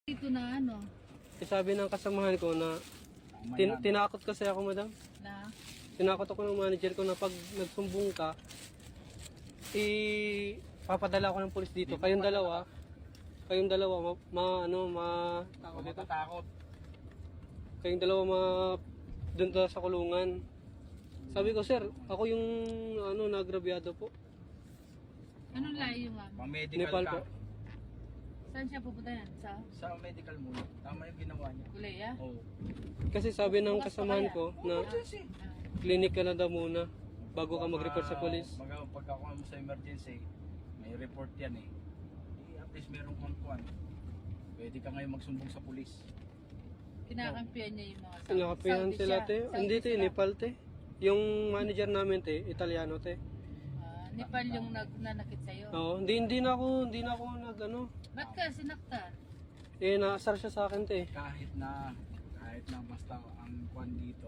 Dito na ano? Sabi ng kasamahan ko na tinakot kasi ako, madam. Na? Tinakot ako ng manager ko na pag nagsumbong ka, papadala ako ng pulis dito. Kayong dalawa, takot. Kayong dalawa doon sa kulungan. Sabi ko, sir, ako yung nagrabyado po. Anong layo nga? Ma-medical Nepal ka. po. Saan siya pupunta yan? Sa medical muna. Tama yung ginawa niya. Kuleya? Oo. Kasi sabi ng kasamahan ko na Emergency. clinic ka na daw muna bago ka mag-report sa police. Pagka ako sa emergency, may report yan eh. At least meron kang kuwan. Pwede ka ngayon magsumbong sa police. Kinakampihan niya yung mga Nakapihan Saudi sila, siya. te. Saudi Hindi, te. sila. Nepal, te. Yung manager namin, te. Italiano, te. Nepal yung nanakit sa'yo. Oo, hindi na ako Ba't ka sinaktan? naasar siya sa akin, te. Kahit na basta ang kuwan dito,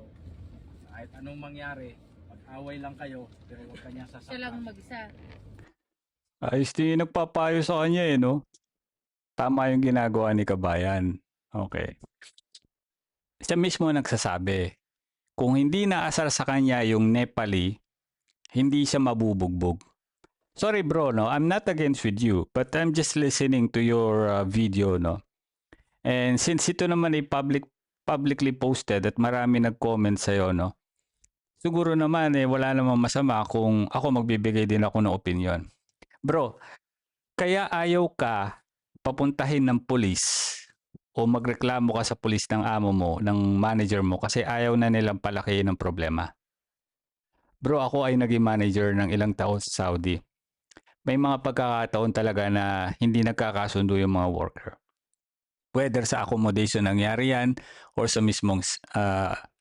kahit anong mangyari, mag-away lang kayo, pero huwag kanya sasaktan. Siya lang mag-isa. Ayos din yung nagpapayo sa kanya eh, no? Tama yung ginagawa ni Kabayan. Okay. Siya mismo nagsasabi, kung hindi naasar sa kanya yung Nepali, hindi siya mabubugbog. Sorry bro, no? I'm not against with you, but I'm just listening to your video, no? And since ito naman ay publicly posted at marami nag-comment sa'yo, no? Siguro naman wala namang masama kung ako magbibigay din ako ng opinion. Bro, kaya ayaw ka papuntahin ng pulis o magreklamo ka sa pulis ng amo mo, ng manager mo kasi ayaw na nilang palakihin ng problema. Bro, ako ay naging manager ng ilang taon sa Saudi. May mga pagkakataon talaga na hindi nagkakasundo yung mga worker. Whether sa accommodation nangyari yan or sa mismong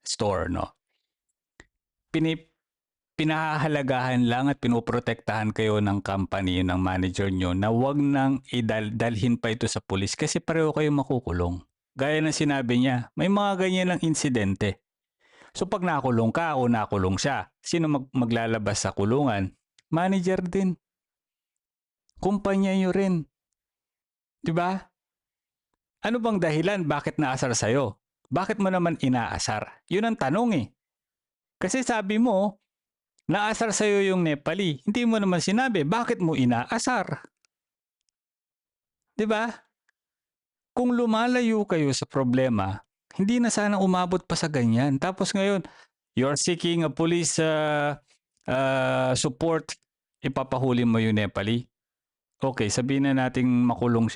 store, no? Pinahahalagahan lang at pinoprotektahan kayo ng company, ng manager nyo na wag nang idalhin pa ito sa pulis kasi pareho kayo makukulong. Gaya ng sinabi niya, may mga ganyan lang insidente. So pag nakulong ka o nakulong siya, sino maglalabas sa kulungan? Manager din. Kumpanya nyo rin. Diba? Ano bang dahilan bakit naasar sa'yo? Bakit mo naman inaasar? Yun ang tanong eh. Kasi sabi mo, naasar sa'yo yung Nepali. Hindi mo naman sinabi, bakit mo inaasar? Diba? Kung lumalayo kayo sa problema, hindi na sana umabot pa sa ganyan. Tapos ngayon, you're seeking a police support, ipapahuli mo yung Nepali. Okay, sabihin na nating makulong siya.